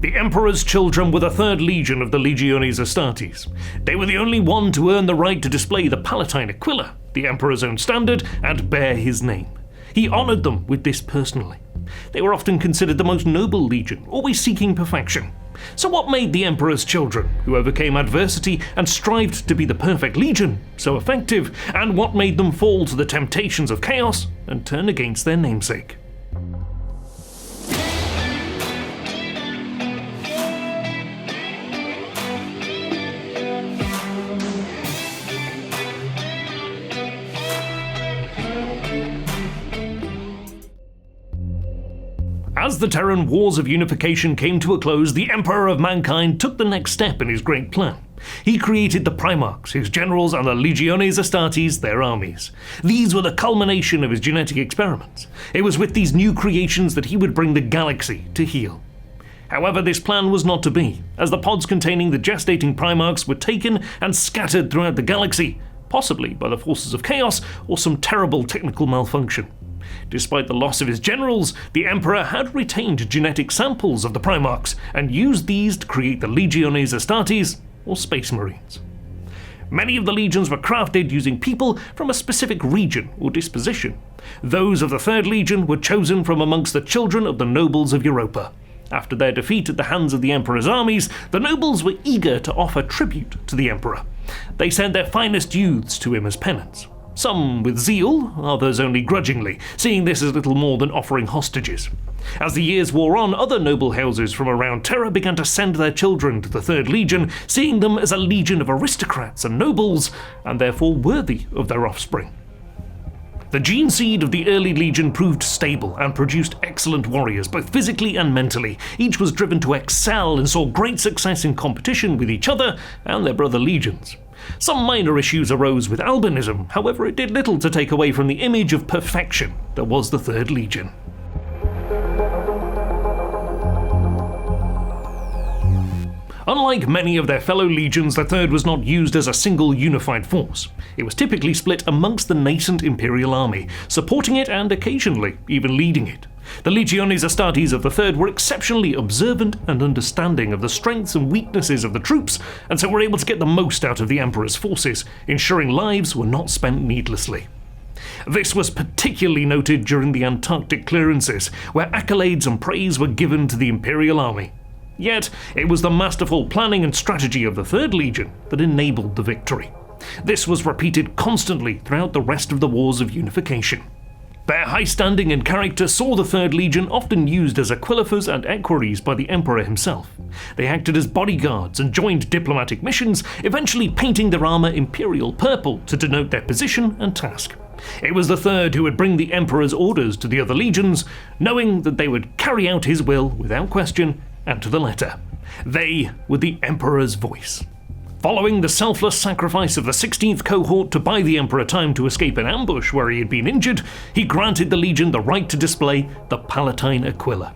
The Emperor's children were the third legion of the Legiones Astartes. They were the only one to earn the right to display the Palatine Aquila, the Emperor's own standard, and bear his name. He honoured them with this personally. They were often considered the most noble legion, always seeking perfection. So what made the Emperor's children, who overcame adversity and strived to be the perfect legion, so effective, and what made them fall to the temptations of chaos and turn against their namesake? As the Terran Wars of Unification came to a close, the Emperor of Mankind took the next step in his great plan. He created the Primarchs, his generals, and the Legiones Astartes, their armies. These were the culmination of his genetic experiments. It was with these new creations that he would bring the galaxy to heel. However, this plan was not to be, as the pods containing the gestating Primarchs were taken and scattered throughout the galaxy, possibly by the forces of chaos or some terrible technical malfunction. Despite the loss of his generals, the Emperor had retained genetic samples of the Primarchs and used these to create the Legiones Astartes, or Space Marines. Many of the legions were crafted using people from a specific region or disposition. Those of the Third Legion were chosen from amongst the children of the nobles of Europa. After their defeat at the hands of the Emperor's armies, the nobles were eager to offer tribute to the Emperor. They sent their finest youths to him as penance. Some with zeal, others only grudgingly, seeing this as little more than offering hostages. As the years wore on, other noble houses from around Terra began to send their children to the Third Legion, seeing them as a legion of aristocrats and nobles, and therefore worthy of their offspring. The gene seed of the early legion proved stable and produced excellent warriors, both physically and mentally. Each was driven to excel and saw great success in competition with each other and their brother legions. Some minor issues arose with albinism, however it did little to take away from the image of perfection that was the Third Legion. Unlike many of their fellow legions, the Third was not used as a single unified force. It was typically split amongst the nascent Imperial army, supporting it and occasionally even leading it. The Legiones Astartes of the Third were exceptionally observant and understanding of the strengths and weaknesses of the troops, and so were able to get the most out of the Emperor's forces, ensuring lives were not spent needlessly. This was particularly noted during the Antarctic clearances, where accolades and praise were given to the Imperial army. Yet, it was the masterful planning and strategy of the Third Legion that enabled the victory. This was repeated constantly throughout the rest of the Wars of Unification. Their high standing and character saw the Third Legion often used as aquilifers and equerries by the Emperor himself. They acted as bodyguards and joined diplomatic missions, eventually painting their armour imperial purple to denote their position and task. It was the Third who would bring the Emperor's orders to the other legions, knowing that they would carry out his will without question and to the letter. They were the Emperor's voice. Following the selfless sacrifice of the 16th cohort to buy the Emperor time to escape an ambush where he had been injured, he granted the Legion the right to display the Palatine Aquila.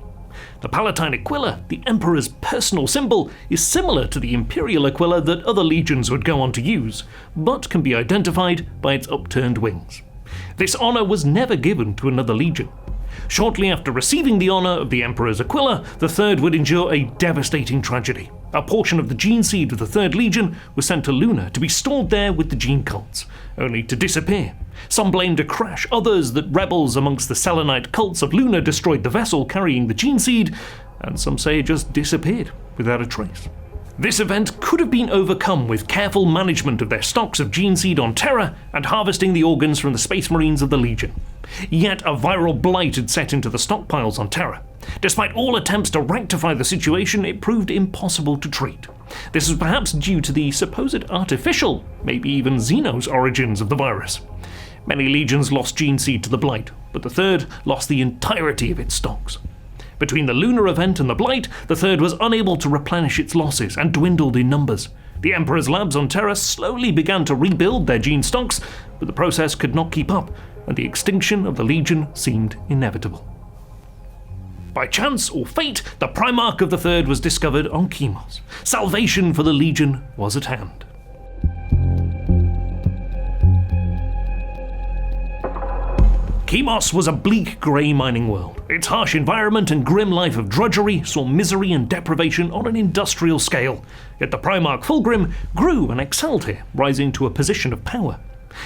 The Palatine Aquila, the Emperor's personal symbol, is similar to the Imperial Aquila that other legions would go on to use, but can be identified by its upturned wings. This honour was never given to another legion. Shortly after receiving the honour of the Emperor's Aquila, the Third would endure a devastating tragedy. A portion of the gene seed of the Third Legion was sent to Luna to be stored there with the gene cults, only to disappear. Some blamed a crash, others that rebels amongst the Selenite cults of Luna destroyed the vessel carrying the gene seed, and some say it just disappeared without a trace. This event could have been overcome with careful management of their stocks of gene seed on Terra and harvesting the organs from the Space Marines of the Legion. Yet a viral blight had set into the stockpiles on Terra. Despite all attempts to rectify the situation, it proved impossible to treat. This was perhaps due to the supposed artificial, maybe even Xenos origins of the virus. Many legions lost gene seed to the blight, but the Third lost the entirety of its stocks. Between the lunar event and the blight, the Third was unable to replenish its losses and dwindled in numbers. The Emperor's labs on Terra slowly began to rebuild their gene stocks, but the process could not keep up, and the extinction of the Legion seemed inevitable. By chance or fate, the Primarch of the Third was discovered on Kimos. Salvation for the Legion was at hand. Chemos was a bleak, grey mining world. Its harsh environment and grim life of drudgery saw misery and deprivation on an industrial scale. Yet the Primarch Fulgrim grew and excelled here, rising to a position of power.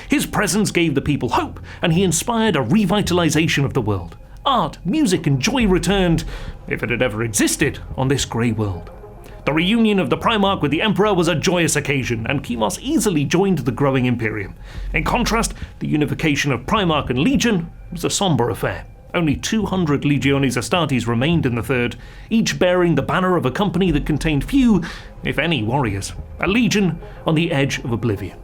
His presence gave the people hope, and he inspired a revitalization of the world. Art, music, and joy returned, if it had ever existed, on this grey world. The reunion of the Primarch with the Emperor was a joyous occasion, and Chemos easily joined the growing Imperium. In contrast, the unification of Primarch and Legion was a somber affair. Only 200 Legiones Astartes remained in the Third, each bearing the banner of a company that contained few, if any, warriors. A legion on the edge of oblivion.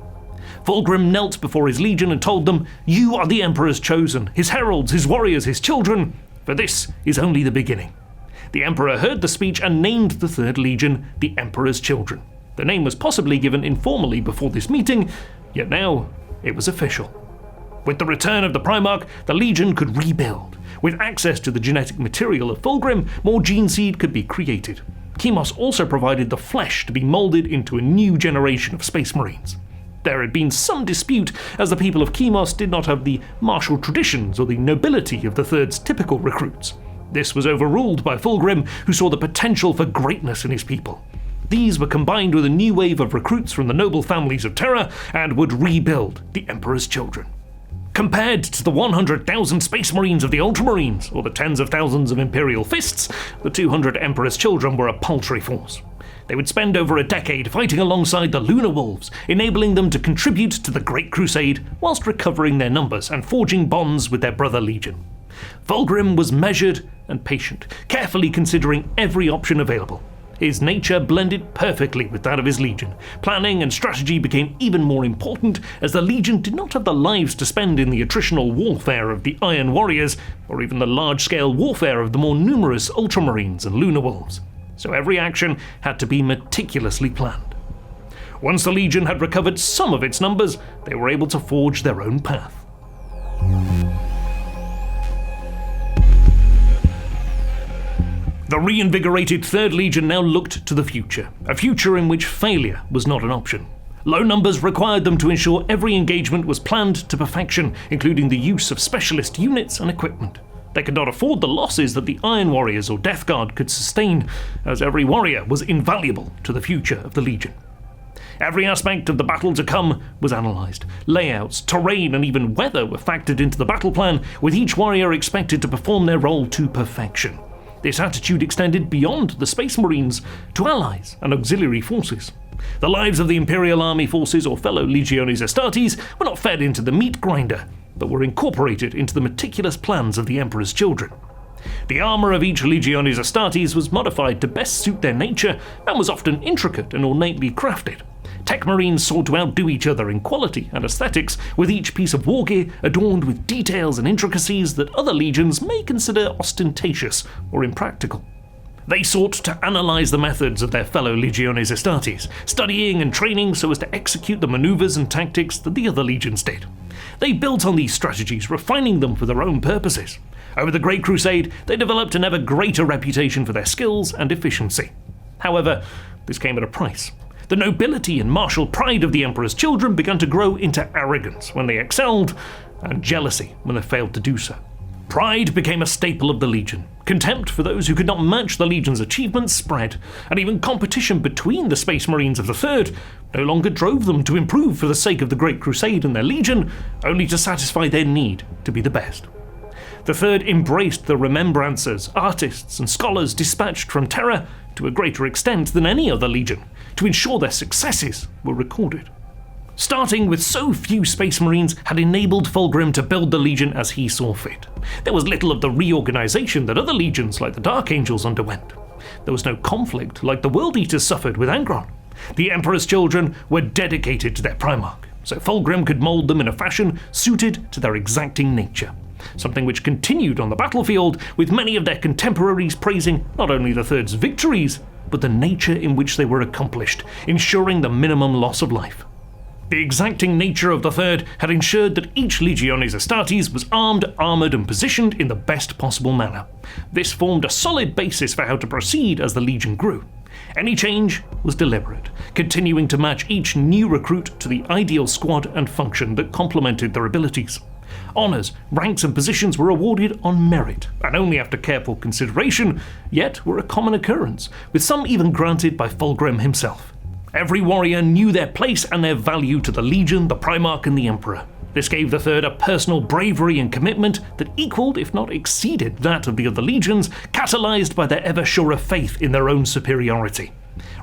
Fulgrim knelt before his legion and told them, "You are the Emperor's chosen, his heralds, his warriors, his children, for this is only the beginning." The Emperor heard the speech and named the Third Legion the Emperor's Children. The name was possibly given informally before this meeting, yet now it was official. With the return of the Primarch, the Legion could rebuild. With access to the genetic material of Fulgrim, more gene seed could be created. Chemos also provided the flesh to be moulded into a new generation of Space Marines. There had been some dispute, as the people of Chemos did not have the martial traditions or the nobility of the Third's typical recruits. This was overruled by Fulgrim, who saw the potential for greatness in his people. These were combined with a new wave of recruits from the noble families of Terra and would rebuild the Emperor's Children. Compared to the 100,000 Space Marines of the Ultramarines, or the tens of thousands of Imperial Fists, the 200 Emperor's Children were a paltry force. They would spend over a decade fighting alongside the Lunar Wolves, enabling them to contribute to the Great Crusade whilst recovering their numbers and forging bonds with their brother Legion. Fulgrim was measured and patient, carefully considering every option available. His nature blended perfectly with that of his Legion. Planning and strategy became even more important, as the Legion did not have the lives to spend in the attritional warfare of the Iron Warriors, or even the large-scale warfare of the more numerous Ultramarines and Lunar Wolves. So every action had to be meticulously planned. Once the Legion had recovered some of its numbers, they were able to forge their own path. The reinvigorated Third Legion now looked to the future, a future in which failure was not an option. Low numbers required them to ensure every engagement was planned to perfection, including the use of specialist units and equipment. They could not afford the losses that the Iron Warriors or Death Guard could sustain, as every warrior was invaluable to the future of the Legion. Every aspect of the battle to come was analysed. Layouts, terrain, and even weather were factored into the battle plan, with each warrior expected to perform their role to perfection. This attitude extended beyond the Space Marines to allies and auxiliary forces. The lives of the Imperial Army forces or fellow Legiones Astartes were not fed into the meat grinder, but were incorporated into the meticulous plans of the Emperor's Children. The armour of each Legiones Astartes was modified to best suit their nature and was often intricate and ornately crafted. Tech Marines sought to outdo each other in quality and aesthetics, with each piece of war gear adorned with details and intricacies that other legions may consider ostentatious or impractical. They sought to analyse the methods of their fellow Legiones Astartes, studying and training so as to execute the manoeuvres and tactics that the other legions did. They built on these strategies, refining them for their own purposes. Over the Great Crusade, they developed an ever greater reputation for their skills and efficiency. However, this came at a price. The nobility and martial pride of the Emperor's Children began to grow into arrogance when they excelled, and jealousy when they failed to do so. Pride became a staple of the Legion. Contempt for those who could not match the Legion's achievements spread, and even competition between the Space Marines of the Third no longer drove them to improve for the sake of the Great Crusade and their Legion, only to satisfy their need to be the best. The Third embraced the remembrancers, artists, and scholars dispatched from Terra to a greater extent than any other Legion, to ensure their successes were recorded. Starting with so few Space Marines had enabled Fulgrim to build the Legion as he saw fit. There was little of the reorganization that other legions like the Dark Angels underwent. There was no conflict like the World Eaters suffered with Angron. The Emperor's Children were dedicated to their Primarch, so Fulgrim could mold them in a fashion suited to their exacting nature. Something which continued on the battlefield, with many of their contemporaries praising not only the Third's victories, but the nature in which they were accomplished, ensuring the minimum loss of life. The exacting nature of the Third had ensured that each Legiones Astartes was armed, armoured, and positioned in the best possible manner. This formed a solid basis for how to proceed as the Legion grew. Any change was deliberate, continuing to match each new recruit to the ideal squad and function that complemented their abilities. Honours, ranks and positions were awarded on merit, and only after careful consideration, yet were a common occurrence, with some even granted by Fulgrim himself. Every warrior knew their place and their value to the Legion, the Primarch and the Emperor. This gave the Third a personal bravery and commitment that equalled, if not exceeded, that of the other legions, catalysed by their ever-surer faith in their own superiority.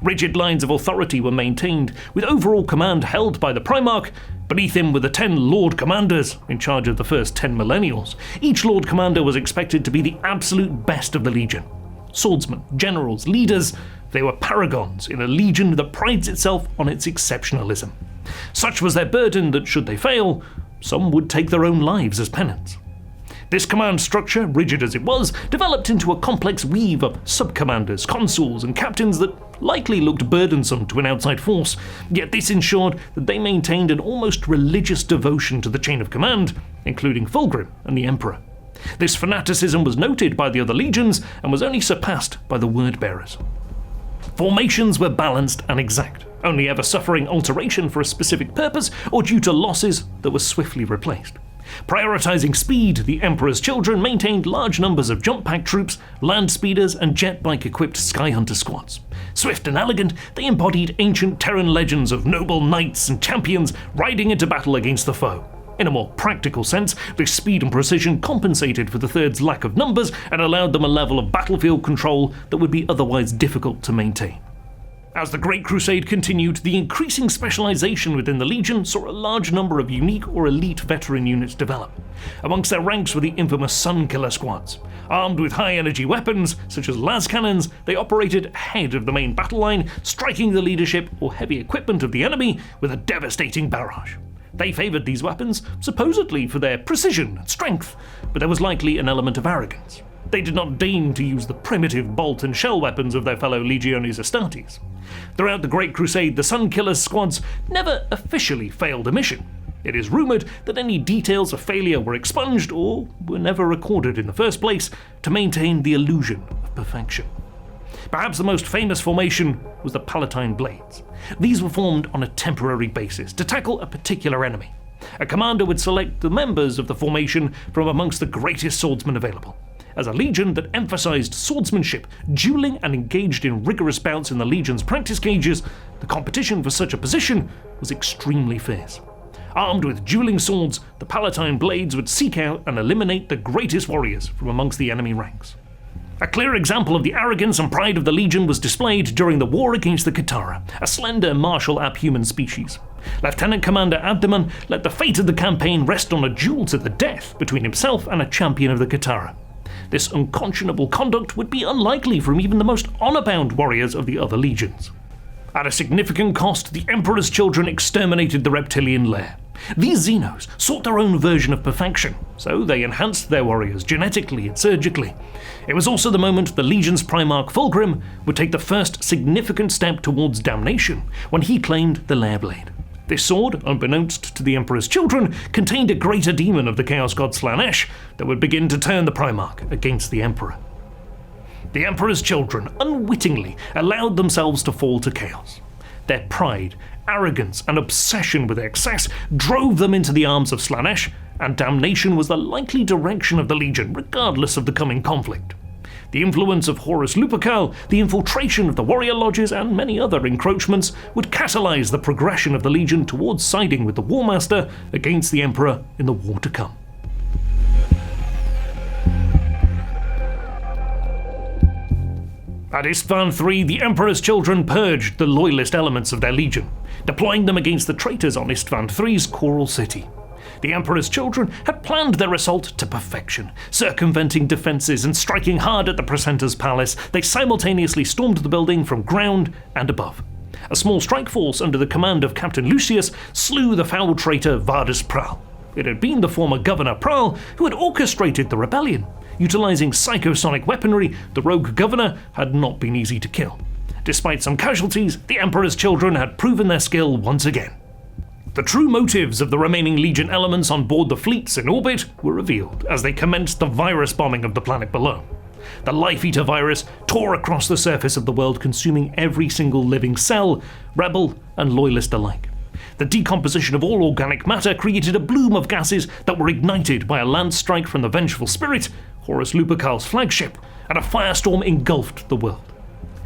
Rigid lines of authority were maintained, with overall command held by the Primarch. Beneath him were the 10 Lord Commanders, in charge of the first 10 Millennials. Each Lord Commander was expected to be the absolute best of the Legion. Swordsmen, generals, leaders, they were paragons in a Legion that prides itself on its exceptionalism. Such was their burden that, should they fail, some would take their own lives as penance. This command structure, rigid as it was, developed into a complex weave of sub-commanders, consuls, and captains that likely looked burdensome to an outside force, yet this ensured that they maintained an almost religious devotion to the chain of command, including Fulgrim and the Emperor. This fanaticism was noted by the other legions and was only surpassed by the Word-Bearers. Formations were balanced and exact, only ever suffering alteration for a specific purpose or due to losses that were swiftly replaced. Prioritizing speed, the Emperor's Children maintained large numbers of jump pack troops, land speeders, and jet bike-equipped Skyhunter squads. Swift and elegant, they embodied ancient Terran legends of noble knights and champions riding into battle against the foe. In a more practical sense, this speed and precision compensated for the Third's lack of numbers and allowed them a level of battlefield control that would be otherwise difficult to maintain. As the Great Crusade continued, the increasing specialization within the Legion saw a large number of unique or elite veteran units develop. Amongst their ranks were the infamous Sunkiller squads. Armed with high-energy weapons, such as las cannons, they operated ahead of the main battle line, striking the leadership or heavy equipment of the enemy with a devastating barrage. They favoured these weapons, supposedly for their precision and strength, but there was likely an element of arrogance. They did not deign to use the primitive bolt and shell weapons of their fellow Legiones Astartes. Throughout the Great Crusade, the Sunkiller squads never officially failed a mission. It is rumoured that any details of failure were expunged or were never recorded in the first place to maintain the illusion of perfection. Perhaps the most famous formation was the Palatine Blades. These were formed on a temporary basis to tackle a particular enemy. A commander would select the members of the formation from amongst the greatest swordsmen available. As a legion that emphasized swordsmanship, dueling, and engaged in rigorous bouts in the legion's practice cages, the competition for such a position was extremely fierce. Armed with dueling swords, the Palatine Blades would seek out and eliminate the greatest warriors from amongst the enemy ranks. A clear example of the arrogance and pride of the Legion was displayed during the war against the Katara, a slender martial abhuman species. Lieutenant Commander Abdaman let the fate of the campaign rest on a duel to the death between himself and a champion of the Katara. This unconscionable conduct would be unlikely from even the most honor-bound warriors of the other legions. At a significant cost, the Emperor's Children exterminated the reptilian lair. These Xenos sought their own version of perfection, so they enhanced their warriors genetically and surgically. It was also the moment the Legion's Primarch Fulgrim would take the first significant step towards damnation when he claimed the Lair Blade. This sword, unbeknownst to the Emperor's Children, contained a greater demon of the Chaos God Slaanesh that would begin to turn the Primarch against the Emperor. The Emperor's Children unwittingly allowed themselves to fall to chaos. Their pride, arrogance, and obsession with excess drove them into the arms of Slaanesh, and damnation was the likely direction of the Legion, regardless of the coming conflict. The influence of Horus Lupercal, the infiltration of the warrior lodges, and many other encroachments would catalyze the progression of the Legion towards siding with the War Master against the Emperor in the war to come. At Istvan III, the Emperor's Children purged the loyalist elements of their legion, deploying them against the traitors on Istvan III's Coral City. The Emperor's Children had planned their assault to perfection. Circumventing defences and striking hard at the Precentor's palace, they simultaneously stormed the building from ground and above. A small strike force under the command of Captain Lucius slew the foul traitor Vardus Pral. It had been the former Governor Pral who had orchestrated the rebellion. Utilizing psychosonic weaponry, the rogue governor had not been easy to kill. Despite some casualties, the Emperor's Children had proven their skill once again. The true motives of the remaining Legion elements on board the fleets in orbit were revealed as they commenced the virus bombing of the planet below. The Life Eater virus tore across the surface of the world, consuming every single living cell, rebel and loyalist alike. The decomposition of all organic matter created a bloom of gases that were ignited by a land strike from the vengeful spirit, Horus Lupercal's flagship, and a firestorm engulfed the world.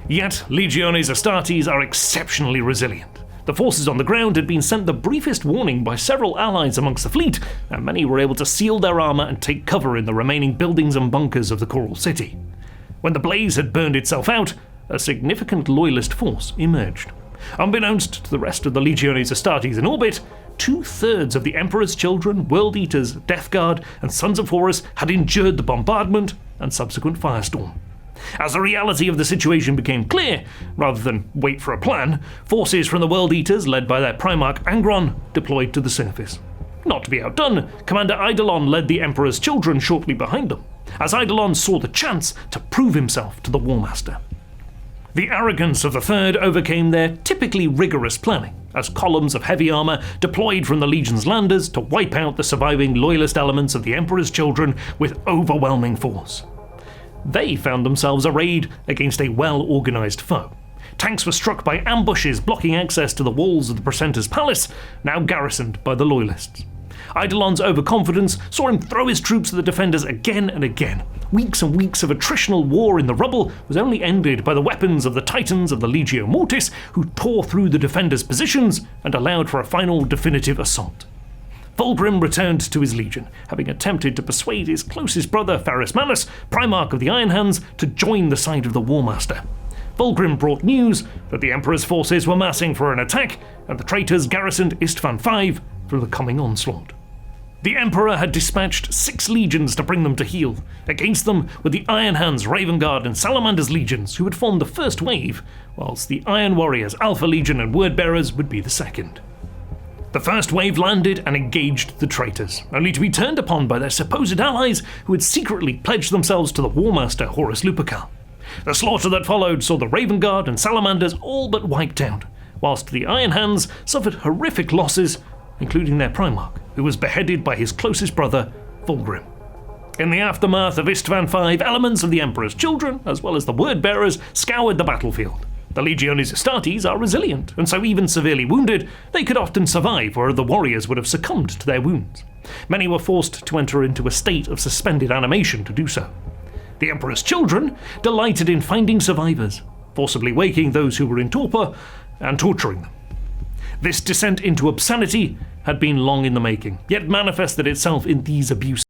Yet, Legiones Astartes are exceptionally resilient. The forces on the ground had been sent the briefest warning by several allies amongst the fleet, and many were able to seal their armour and take cover in the remaining buildings and bunkers of the Coral City. When the blaze had burned itself out, a significant loyalist force emerged. Unbeknownst to the rest of the Legiones Astartes in orbit, 2/3 of the Emperor's Children, World Eaters, Death Guard, and Sons of Horus had endured the bombardment and subsequent firestorm. As the reality of the situation became clear, rather than wait for a plan, forces from the World Eaters, led by their Primarch Angron, deployed to the surface. Not to be outdone, Commander Eidolon led the Emperor's Children shortly behind them, as Eidolon saw the chance to prove himself to the War Master. The arrogance of the Third overcame their typically rigorous planning, as columns of heavy armour deployed from the Legion's landers to wipe out the surviving loyalist elements of the Emperor's Children with overwhelming force. They found themselves arrayed against a well-organised foe. Tanks were struck by ambushes blocking access to the walls of the Precentor's palace, now garrisoned by the Loyalists. Eidolon's overconfidence saw him throw his troops at the defenders again and again. Weeks and weeks of attritional war in the rubble was only ended by the weapons of the Titans of the Legio Mortis, who tore through the defenders' positions and allowed for a final definitive assault. Fulgrim returned to his legion, having attempted to persuade his closest brother Pharasmanes, Primarch of the Iron Hands, to join the side of the War Master. Fulgrim brought news that the Emperor's forces were massing for an attack, and the traitors garrisoned Istvan V for the coming onslaught. The Emperor had dispatched 6 legions to bring them to heel. Against them were the Iron Hands, Raven Guard, and Salamander's legions, who had formed the first wave, whilst the Iron Warriors, Alpha Legion, and Wordbearers would be the second. The first wave landed and engaged the traitors, only to be turned upon by their supposed allies who had secretly pledged themselves to the War Master Horus Lupercal. The slaughter that followed saw the Raven Guard and Salamanders all but wiped out, whilst the Iron Hands suffered horrific losses, including their Primarch, who was beheaded by his closest brother, Fulgrim. In the aftermath of Istvan V, elements of the Emperor's Children, as well as the Wordbearers, scoured the battlefield. The Legiones Astartes are resilient, and so even severely wounded, they could often survive where the warriors would have succumbed to their wounds. Many were forced to enter into a state of suspended animation to do so. The Emperor's Children delighted in finding survivors, forcibly waking those who were in torpor, and torturing them. This descent into obscenity had been long in the making, yet manifested itself in these abuses.